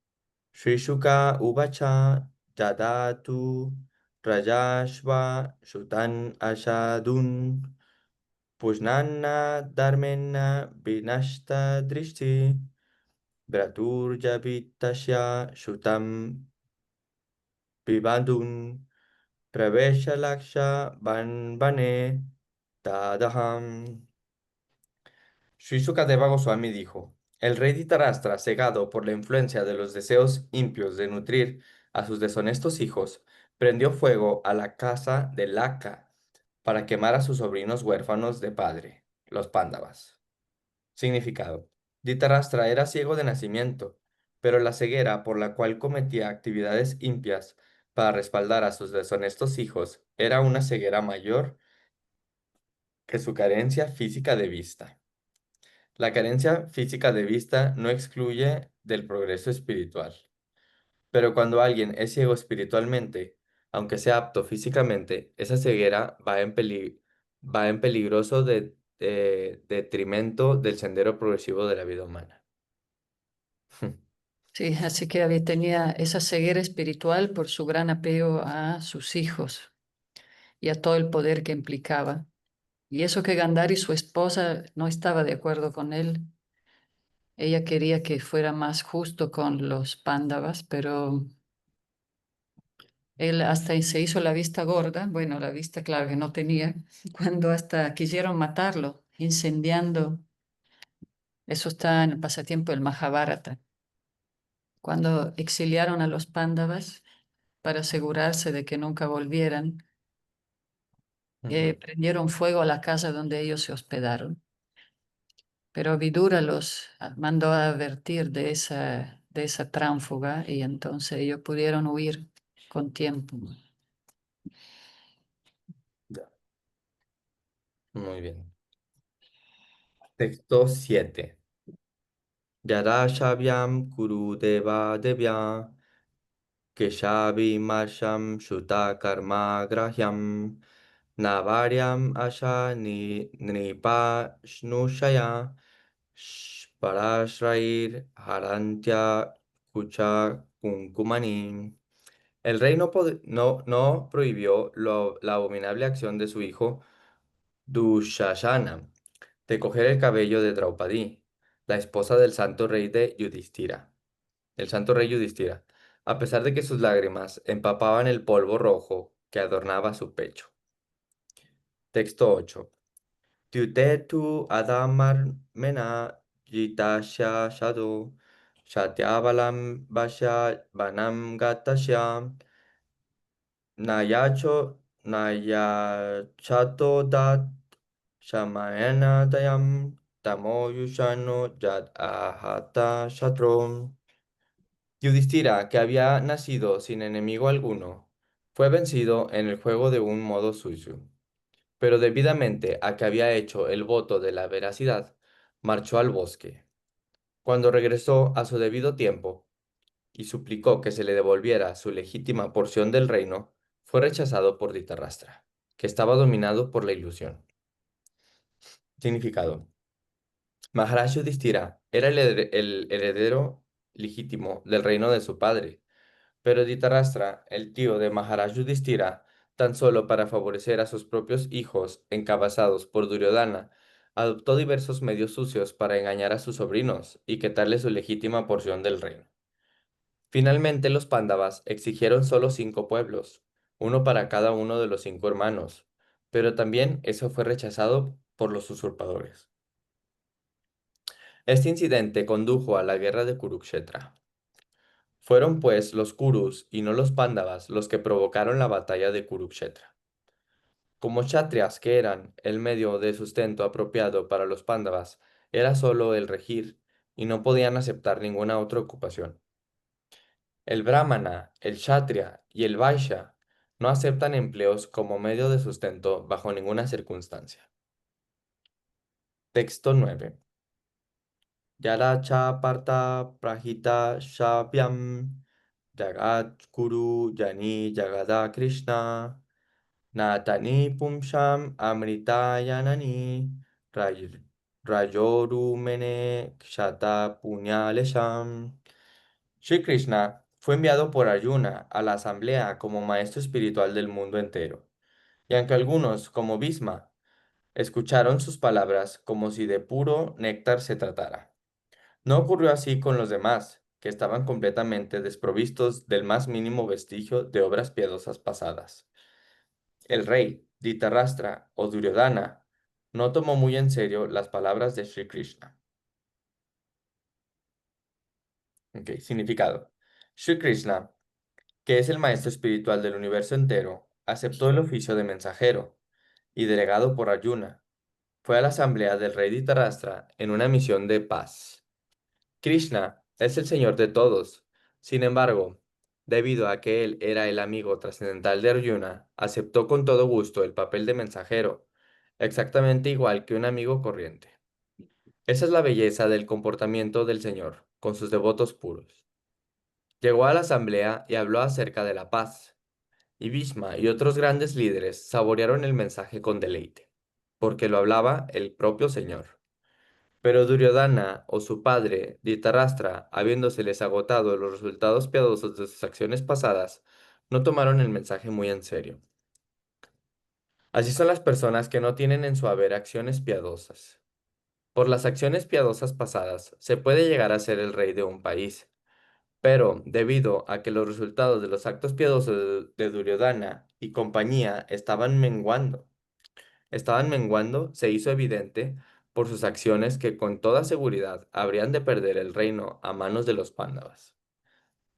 Sri Shuka Uvacha Yadatu Rajashva Shutan Ashadun Pushnana Dharmena Vinashta Drishti Braturjavitasya Shutam Vivadun Pravesha Laksha Bane Tadaham. Sri Sukadeva Goswami dijo: el rey Dhritarashtra, cegado por la influencia de los deseos impios de nutrir a sus deshonestos hijos, prendió fuego a la casa de Laka para quemar a sus sobrinos huérfanos de padre, los Pándavas. Significado. Dhritarashtra era ciego de nacimiento, pero la ceguera por la cual cometía actividades impias para respaldar a sus deshonestos hijos era una ceguera mayor que su carencia física de vista. La carencia física de vista no excluye del progreso espiritual, pero cuando alguien es ciego espiritualmente, aunque sea apto físicamente, esa ceguera va en peligroso detrimento del sendero progresivo de la vida humana. Sí, así que tenía esa ceguera espiritual por su gran apego a sus hijos y a todo el poder que implicaba. Y eso que Gandhari, su esposa, no estaba de acuerdo con él. Ella quería que fuera más justo con los Pándavas, pero él hasta se hizo la vista gorda, bueno, la vista claro que no tenía, cuando hasta quisieron matarlo, incendiando. Eso está en el pasatiempo del Mahabharata, cuando exiliaron a los Pándavas para asegurarse de que nunca volvieran, Ujú. prendieron fuego a la casa donde ellos se hospedaron. Pero Vidura los mandó a advertir de esa tránfuga y entonces ellos pudieron huir con tiempo. Ya, muy bien. Texto 7. Yada Shavyam Kuru Deva Devya Keshavi Marsham Shuta Karma Grahyam Navaryam Asha Nipa Shnushaya Parashrair Harantya Kucha Kunkumani. El rey no prohibió la abominable acción de su hijo Dushashana de coger el cabello de Draupadi, la esposa del santo rey de Yudhishthira, el santo rey Yudhishthira, a pesar de que sus lágrimas empapaban el polvo rojo que adornaba su pecho. Texto 8. Tutetu adamar mena jitasya shadu shatyavalam vasya vanam gatasya nayacho nayachato dat shamayana dayam tamoyushano yad ahata shatrom. Yudhishthira, que había nacido sin enemigo alguno, fue vencido en el juego de un modo suyo, pero debidamente a que había hecho el voto de la veracidad, marchó al bosque. Cuando regresó a su debido tiempo y suplicó que se le devolviera su legítima porción del reino, fue rechazado por Dhritarashtra, que estaba dominado por la ilusión. Significado. Maharaj Yudhishthira era el heredero legítimo del reino de su padre, pero Dhritarashtra, el tío de Maharaj Yudhishthira, tan solo para favorecer a sus propios hijos encabezados por Duryodhana, adoptó diversos medios sucios para engañar a sus sobrinos y quitarle su legítima porción del reino. Finalmente los Pándavas exigieron solo 5 pueblos, uno para cada uno de los 5 hermanos, pero también eso fue rechazado por los usurpadores. Este incidente condujo a la guerra de Kurukshetra. Fueron pues los Kurus y no los Pándavas los que provocaron la batalla de Kurukshetra. Como kshatriyas que eran, el medio de sustento apropiado para los Pándavas era solo el regir, y no podían aceptar ninguna otra ocupación. El brahmana, el kshatriya y el vaishya no aceptan empleos como medio de sustento bajo ninguna circunstancia. Texto 9. Yara cha parta prahita shavyam jagat kuru yani jagada Krishna natani pumsham amritayanani ray- rayoru mene kshata punyalesham. Sri Krishna fue enviado por Arjuna a la asamblea como maestro espiritual del mundo entero, y aunque algunos, como Bhisma, escucharon sus palabras como si de puro néctar se tratara. No ocurrió así con los demás, que estaban completamente desprovistos del más mínimo vestigio de obras piadosas pasadas. El rey, Dhritarashtra o Duryodhana, no tomó muy en serio las palabras de Sri Krishna. Ok, significado. Sri Krishna, que es el maestro espiritual del universo entero, aceptó el oficio de mensajero, y delegado por Arjuna, fue a la asamblea del rey Dhritarashtra en una misión de paz. Krishna es el señor de todos. Sin embargo, debido a que él era el amigo trascendental de Arjuna, aceptó con todo gusto el papel de mensajero, exactamente igual que un amigo corriente. Esa es la belleza del comportamiento del Señor con sus devotos puros. Llegó a la asamblea y habló acerca de la paz, y Bhishma y otros grandes líderes saborearon el mensaje con deleite, porque lo hablaba el propio Señor. Pero Duryodhana o su padre, Dhritarashtra, habiéndoseles agotado los resultados piadosos de sus acciones pasadas, no tomaron el mensaje muy en serio. Así son las personas que no tienen en su haber acciones piadosas. Por las acciones piadosas pasadas se puede llegar a ser el rey de un país, pero debido a que los resultados de los actos piadosos de Duryodhana y compañía estaban menguando, se hizo evidente por sus acciones que con toda seguridad habrían de perder el reino a manos de los Pándavas.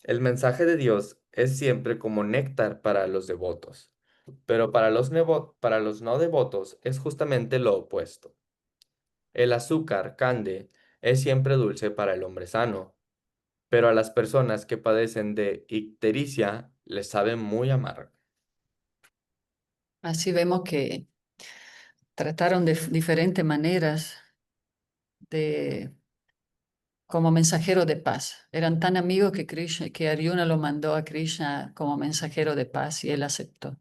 El mensaje de Dios es siempre como néctar para los devotos, pero para los no devotos es justamente lo opuesto. El azúcar, cande, es siempre dulce para el hombre sano, pero a las personas que padecen de ictericia les sabe muy amargo. Así vemos que trataron de diferentes maneras de como mensajero de paz. Eran tan amigos que Krishna, que Arjuna lo mandó a Krishna como mensajero de paz y él aceptó.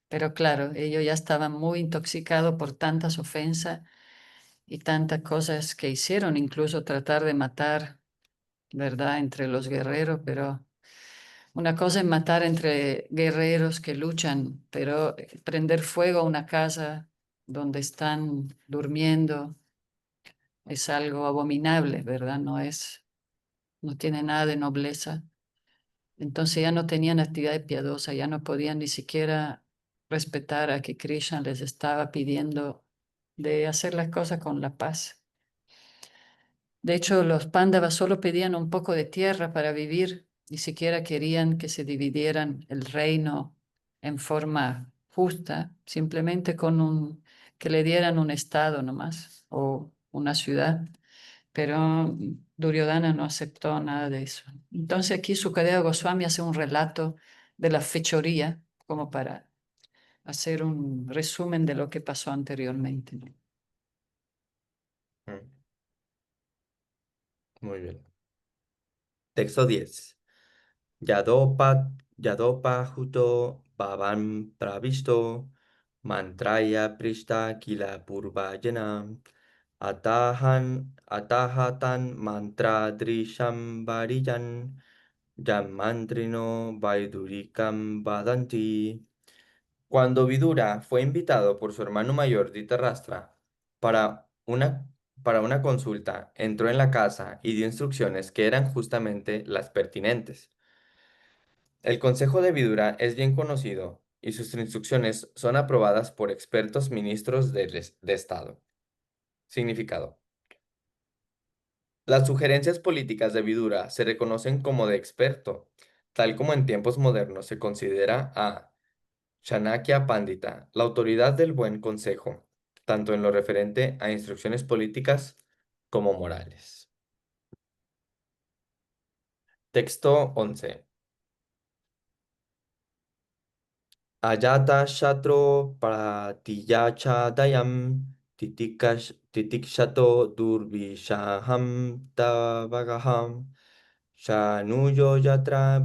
Pero claro, ellos ya estaban muy intoxicados por tantas ofensas y tantas cosas que hicieron, incluso tratar de matar, ¿verdad?, entre los guerreros, pero una cosa es matar entre guerreros que luchan, pero prender fuego a una casa donde están durmiendo es algo abominable, ¿verdad? No tiene nada de nobleza. Entonces ya no tenían actividad piadosa, ya no podían ni siquiera respetar a que Krishna les estaba pidiendo de hacer las cosas con la paz. De hecho, los Pándavas solo pedían un poco de tierra para vivir, ni siquiera querían que se dividieran el reino en forma justa, simplemente que le dieran un estado nomás o una ciudad. Pero Duryodhana no aceptó nada de eso. Entonces aquí Sukadeva Goswami hace un relato de la fechoría como para hacer un resumen de lo que pasó anteriormente. Mm, Muy bien. Texto 10. Yadopa Huto Bhavan Pravisto Mantraya Prishta Kila Purvayana Atahatan Mantra Drisham Varijan Yamandrino Vaidurikam Vadanti. Cuando Vidura fue invitado por su hermano mayor Dhritarashtra para una consulta, entró en la casa y dio instrucciones que eran justamente las pertinentes. El consejo de Vidura es bien conocido y sus instrucciones son aprobadas por expertos ministros de Estado. Significado. Las sugerencias políticas de Vidura se reconocen como de experto, tal como en tiempos modernos se considera a Chanakya Pandita, la autoridad del buen consejo, tanto en lo referente a instrucciones políticas como morales. Texto 11. Ayata Shatro Pratiyacha Dayam Titikshato Durvishaham Tavagaham Shanuyo Yatra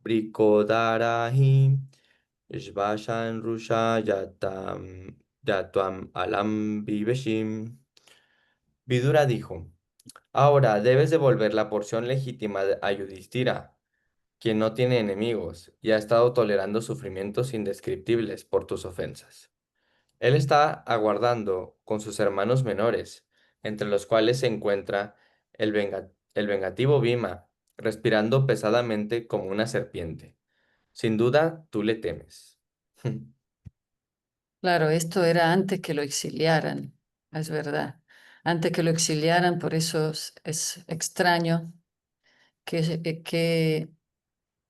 Brikodarahi Shvashan Rusha Yatuam Alam Viveshim. Vidura dijo: Ahora debes devolver la porción legítima a Yudhishthira, quien no tiene enemigos y ha estado tolerando sufrimientos indescriptibles por tus ofensas. Él está aguardando con sus hermanos menores, entre los cuales se encuentra el vengativo Bhima, respirando pesadamente como una serpiente. Sin duda, tú le temes. Claro, esto era antes que lo exiliaran, es verdad. Antes que lo exiliaran, por eso es extraño que,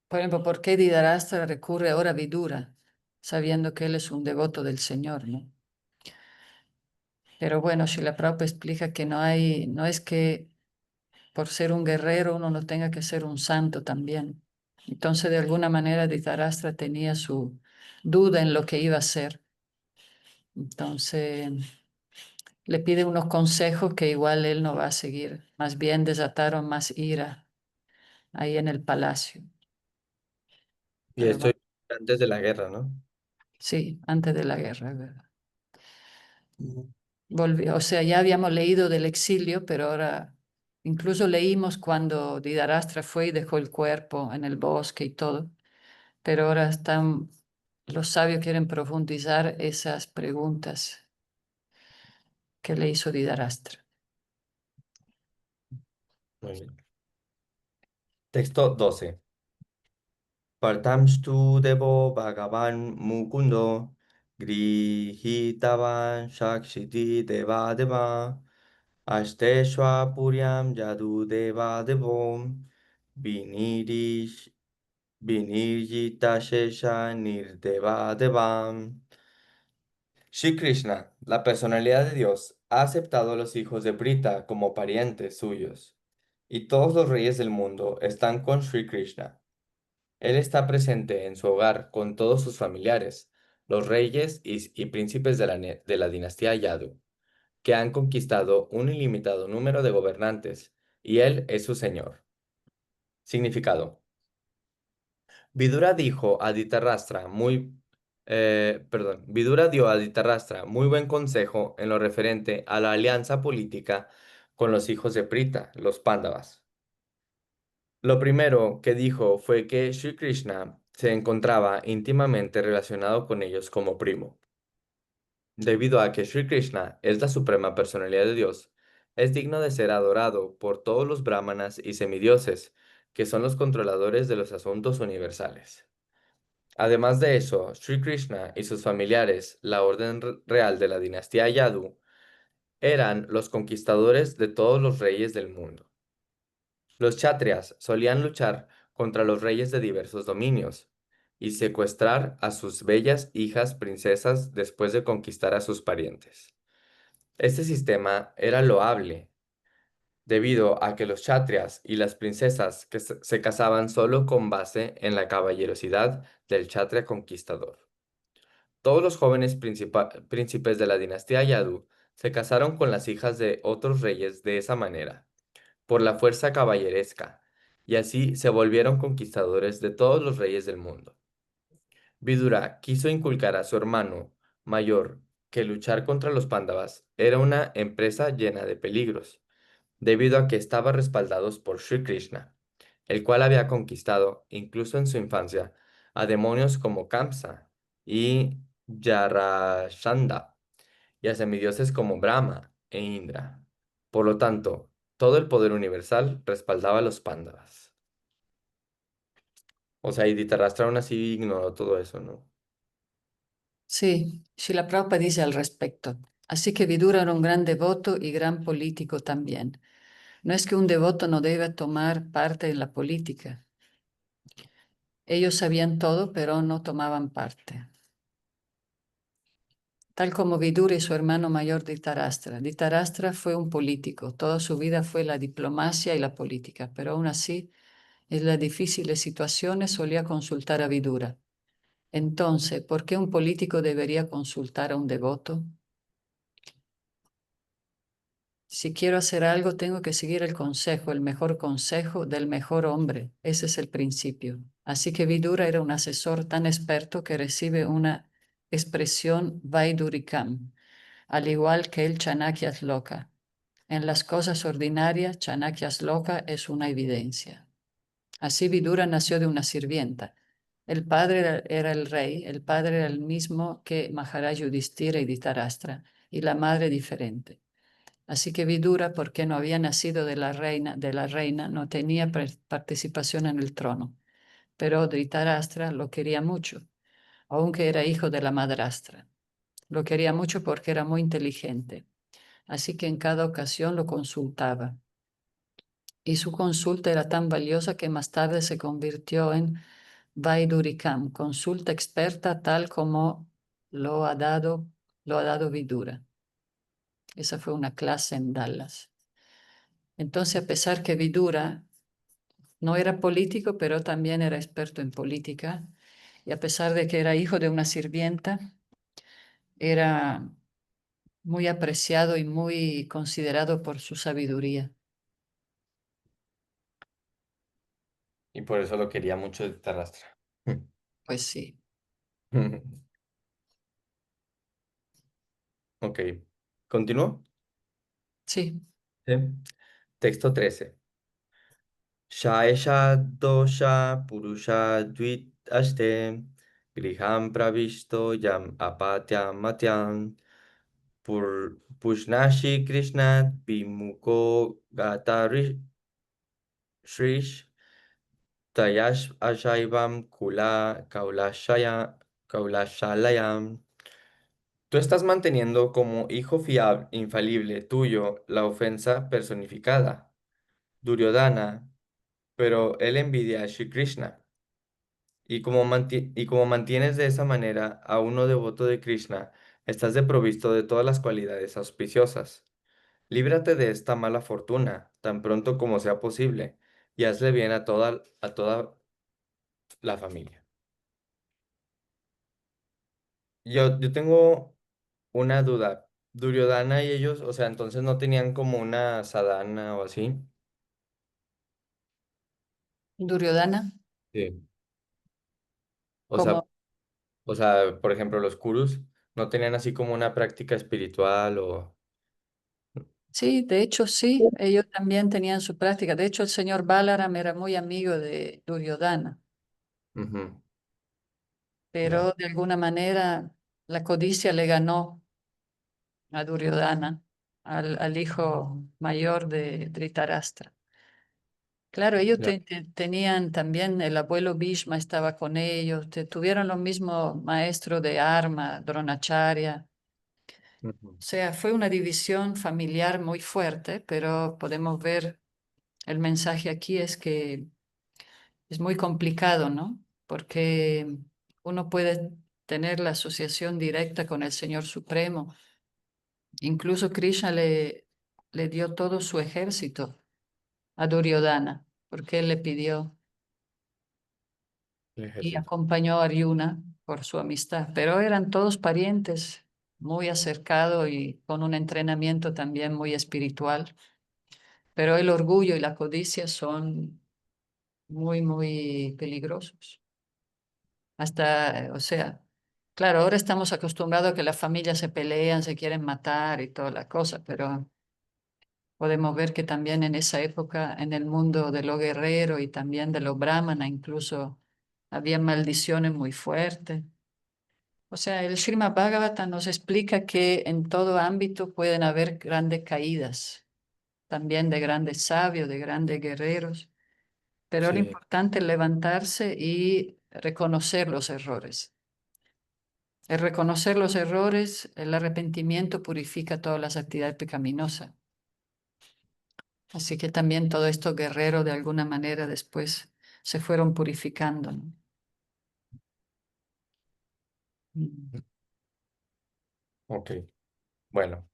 por ejemplo, ¿por qué Dhritarashtra recurre ahora a Vidura? sabiendo que él es un devoto del Señor, ¿no? Pero bueno, Srila Prabhupada explica que no es que por ser un guerrero uno no tenga que ser un santo también. Entonces, de alguna manera, Dhritarashtra tenía su duda en lo que iba a hacer. Entonces, le pide unos consejos que igual él no va a seguir. Más bien desataron más ira ahí en el palacio. Y Pero esto bueno, antes de la guerra, ¿no? sí, antes de la guerra, ¿verdad? Ujú. Volvió, o sea, ya habíamos leído del exilio, pero ahora incluso leímos cuando Dhritarashtra fue y dejó el cuerpo en el bosque y todo, pero ahora están, los sabios quieren profundizar esas preguntas que le hizo Dhritarashtra. Muy bien. Texto 12. Partamstu devo bhagavan mukundo grihitavan shakshiti deva deva asteshwa puryam yadu deva devo vinirish vinirjita shesha nirdeva devam. Shri Krishna, la personalidad de Dios, ha aceptado a los hijos de Brita como parientes suyos, y todos los reyes del mundo están con Shri Krishna. Él está presente en su hogar con todos sus familiares, los reyes y príncipes de la dinastía Yadu, que han conquistado un ilimitado número de gobernantes, y él es su señor. Significado. Vidura dijo a Dhritarashtra Vidura dio a Dhritarashtra muy buen consejo en lo referente a la alianza política con los hijos de Prita, los Pándavas. Lo primero que dijo fue que Sri Krishna se encontraba íntimamente relacionado con ellos como primo. Debido a que Sri Krishna es la suprema personalidad de Dios, es digno de ser adorado por todos los brahmanas y semidioses, que son los controladores de los asuntos universales. Además de eso, Sri Krishna y sus familiares, la orden real de la dinastía Yadu, eran los conquistadores de todos los reyes del mundo. Los chatrias solían luchar contra los reyes de diversos dominios y secuestrar a sus bellas hijas princesas después de conquistar a sus parientes. Este sistema era loable debido a que los chatrias y las princesas que se casaban solo con base en la caballerosidad del chatria conquistador. Todos los jóvenes príncipes de la dinastía Yadu se casaron con las hijas de otros reyes de esa manera, por la fuerza caballeresca, y así se volvieron conquistadores de todos los reyes del mundo. Vidura quiso inculcar a su hermano mayor que luchar contra los Pándavas era una empresa llena de peligros, debido a que estaba respaldados por Sri Krishna, el cual había conquistado, incluso en su infancia, a demonios como Kamsa y Jarashanda, y a semidioses como Brahma e Indra. Por lo tanto, todo el poder universal respaldaba a los Pándavas. O sea, y Dhritarashtra aún así ignoró todo eso, ¿no? Sí, Srila Prabhupada dice al respecto. Así que Vidura era un gran devoto y gran político también. No es que un devoto no deba tomar parte en la política. Ellos sabían todo, pero no tomaban parte. Tal como Vidura y su hermano mayor Dhritarashtra. Dhritarashtra fue un político. Toda su vida fue la diplomacia y la política, pero aún así, en las difíciles situaciones solía consultar a Vidura. Entonces, ¿por qué un político debería consultar a un devoto? Si quiero hacer algo, tengo que seguir el consejo, el mejor consejo del mejor hombre. Ese es el principio. Así que Vidura era un asesor tan experto que recibe una expresión Vaidurikam, al igual que el Chanakya Sloka. En las cosas ordinarias, Chanakya Sloka es una evidencia. Así Vidura nació de una sirvienta. El padre era el rey, el padre era el mismo que Maharaj Yudhishthira y Dhritarashtra, y la madre diferente. Así que Vidura, porque no había nacido de la reina, no tenía participación en el trono. Pero Dhritarashtra lo quería mucho, aunque era hijo de la madrastra. Lo quería mucho porque era muy inteligente. Así que en cada ocasión lo consultaba. Y su consulta era tan valiosa que más tarde se convirtió en Vaidurikam, consulta experta tal como lo ha dado Vidura. Esa fue una clase en Dallas. Entonces, a pesar que Vidura no era político, pero también era experto en política, y a pesar de que era hijo de una sirvienta, era muy apreciado y muy considerado por su sabiduría. Y por eso lo quería mucho Dhritarashtra. Pues sí, Ok. ¿Continúo? sí. Sí. Texto 13. Shaesha dosha purusha dvit aste griham pravishto yam apatyam matyam pushnashi krishna vimuko gata shrish tayash ashaivam kaulashalayam. Tú estás manteniendo como hijo fiable, infalible tuyo la ofensa personificada, Duryodhana, pero él envidia a Shri Krishna. Y como mantienes de esa manera a uno devoto de Krishna, estás desprovisto de todas las cualidades auspiciosas. Líbrate de esta mala fortuna, tan pronto como sea posible, y hazle bien a toda la familia. Yo tengo una duda. Duryodhana y ellos, o sea, entonces no tenían como una sadhana o así. Duryodhana, Sí. O sea, como por ejemplo, los Kurus no tenían así como una práctica espiritual o... sí, de hecho sí, ellos también tenían su práctica. De hecho, el señor Balaram era muy amigo de Duryodhana, Ujú, ya. pero de alguna manera la codicia le ganó a Duryodhana, al hijo mayor de Dhritarashtra. Claro, ellos Ya. tenían también, el abuelo Bhishma estaba con ellos, tuvieron los mismos maestros de arma, Dronacharya. Ujú. O sea, fue una división familiar muy fuerte, pero podemos ver el mensaje aquí es que es muy complicado, ¿no? Porque uno puede tener la asociación directa con el Señor Supremo. Incluso Krishna le dio todo su ejército a Duryodhana, porque él le pidió El y ejército. acompañó a Aryuna por su amistad. Pero eran todos parientes, muy acercados y con un entrenamiento también muy espiritual. Pero el orgullo y la codicia son muy, muy peligrosos. Hasta, o sea, claro, ahora estamos acostumbrados a que las familias se pelean, se quieren matar y toda la cosa, pero podemos ver que también en esa época, en el mundo de los guerreros y también de los brahmanas, incluso había maldiciones muy fuertes. O sea, el Srimad Bhagavatam nos explica que en todo ámbito pueden haber grandes caídas, también de grandes sabios, de grandes guerreros, pero lo Sí, importante es levantarse y reconocer los errores. El reconocer los errores, el arrepentimiento purifica todas las actividades pecaminosas. Así que también todos estos guerreros de alguna manera después se fueron purificando, ¿no? Mm. ok. Bueno,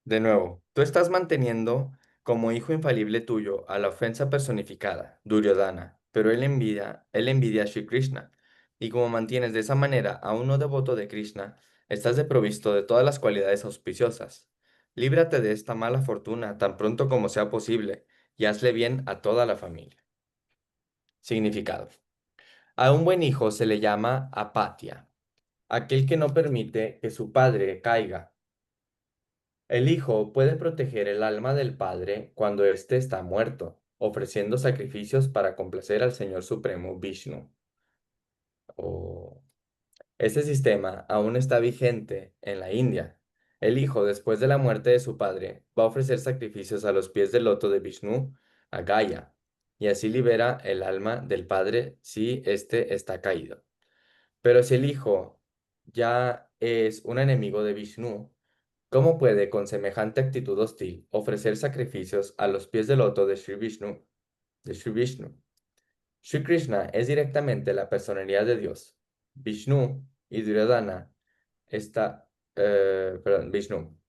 de nuevo, tú estás manteniendo como hijo infalible tuyo a la ofensa personificada, Duryodhana, pero él envidia a Shri Krishna. Y como mantienes de esa manera a uno devoto de Krishna, estás desprovisto de todas las cualidades auspiciosas. Líbrate de esta mala fortuna tan pronto como sea posible y hazle bien a toda la familia. Significado. A un buen hijo se le llama apatía, aquel que no permite que su padre caiga. El hijo puede proteger el alma del padre cuando éste está muerto, ofreciendo sacrificios para complacer al Señor Supremo Vishnu. O Este sistema aún está vigente en la India. El hijo, después de la muerte de su padre, va a ofrecer sacrificios a los pies del loto de Vishnu, a Gaia, y así libera el alma del padre si éste está caído. Pero si el hijo ya es un enemigo de Vishnu, ¿cómo puede, con semejante actitud hostil, ofrecer sacrificios a los pies del loto de Sri Vishnu? De Sri Vishnu? Sri Krishna es directamente la personalidad de Dios. Vishnu y Duryodhana Vishnu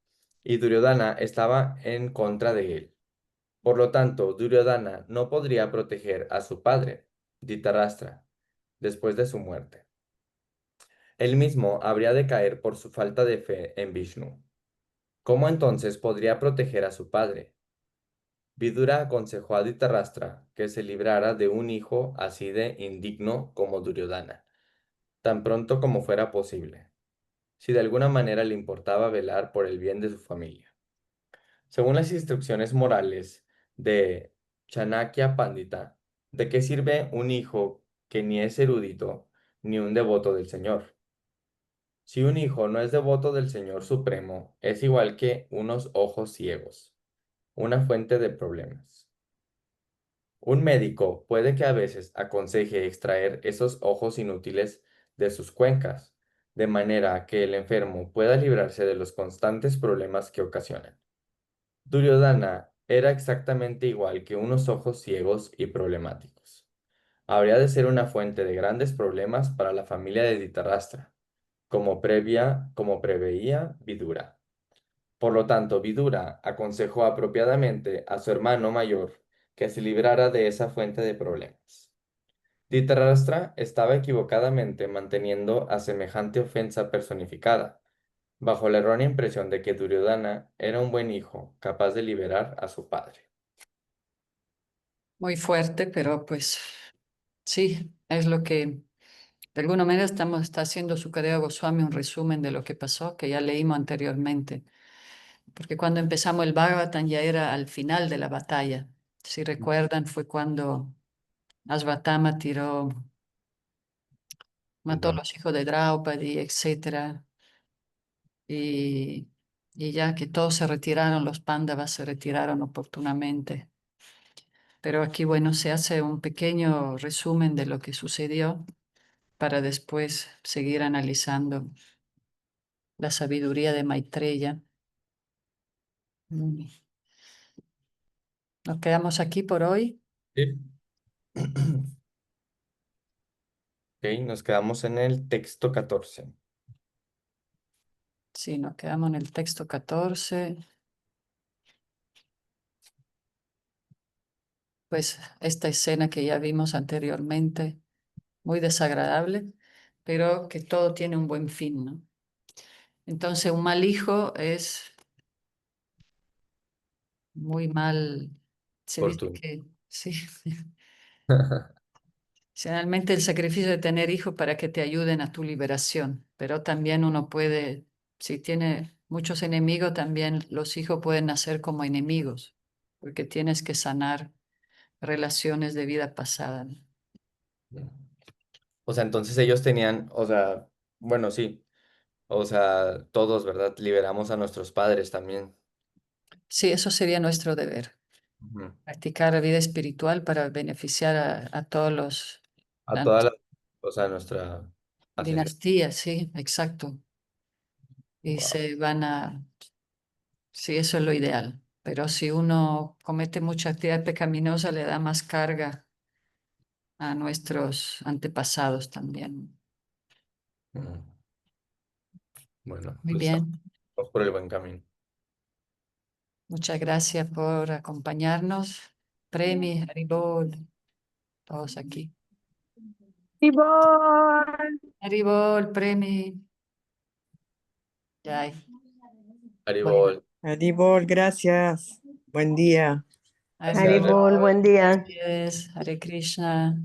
y Duryodhana estaba en contra de él. Por lo tanto, Duryodhana no podría proteger a su padre, Dhritarashtra, después de su muerte. Él mismo habría de caer por su falta de fe en Vishnu. ¿Cómo entonces podría proteger a su padre? Vidura aconsejó a Dhritarashtra que se librara de un hijo así de indigno como Duryodhana, tan pronto como fuera posible, si de alguna manera le importaba velar por el bien de su familia. Según las instrucciones morales de Chanakya Pandita, ¿de qué sirve un hijo que ni es erudito ni un devoto del Señor? Si un hijo no es devoto del Señor Supremo, es igual que unos ojos ciegos, una fuente de problemas. Un médico puede que a veces aconseje extraer esos ojos inútiles de sus cuencas, de manera que el enfermo pueda librarse de los constantes problemas que ocasionan. Duryodhana era exactamente igual que unos ojos ciegos y problemáticos. Habría de ser una fuente de grandes problemas para la familia de Dhritarashtra, como preveía Vidura. Por lo tanto, Vidura aconsejó apropiadamente a su hermano mayor que se librara de esa fuente de problemas. Dhritarashtra estaba equivocadamente manteniendo a semejante ofensa personificada, bajo la errónea impresión de que Duryodhana era un buen hijo, capaz de liberar a su padre. Muy fuerte, pero pues sí, es lo que de alguna manera está haciendo Sukadeva Goswami un resumen de lo que pasó, que ya leímos anteriormente. Porque cuando empezamos el Bhagavatam ya era al final de la batalla. Si recuerdan, fue cuando Ashvatthama mató a Ujú. los hijos de Draupadi, etc. Y, y ya que todos se retiraron, los Pándavas se retiraron oportunamente. Pero aquí, bueno, se hace un pequeño resumen de lo que sucedió para después seguir analizando la sabiduría de Maitreya. Mm. Nos quedamos aquí por hoy. Sí. Ok, nos quedamos en el texto 14. Sí, nos quedamos en el texto 14. Pues esta escena que ya vimos anteriormente, muy desagradable, pero que todo tiene un buen fin, ¿no? Entonces, un mal hijo es muy mal, se dice Fortuna. que sí. Generalmente el sacrificio de tener hijos para que te ayuden a tu liberación, pero también uno puede, si tiene muchos enemigos, también los hijos pueden nacer como enemigos, porque tienes que sanar relaciones de vida pasada, ¿no? O sea, entonces ellos tenían, o sea, bueno, sí, o sea, todos, ¿verdad? Liberamos a nuestros padres también. Sí, eso sería nuestro deber, Ujú. practicar la vida espiritual para beneficiar a todos A la toda la, o sea, nuestra ascendencia. dinastía, sí, exacto. Y Wow. se van sí, eso es lo ideal. Pero si uno comete mucha actividad pecaminosa, le da más carga a nuestros antepasados también. Bueno, Muy pues estamos bien. por el buen camino. Muchas gracias por acompañarnos. Premi, Haribol, todos aquí. Ivonne. Haribol, Premi. Jai. Bueno, Haribol, Adibol, gracias. Buen día. gracias. Haribol, buen día. Gracias. Hare Krishna.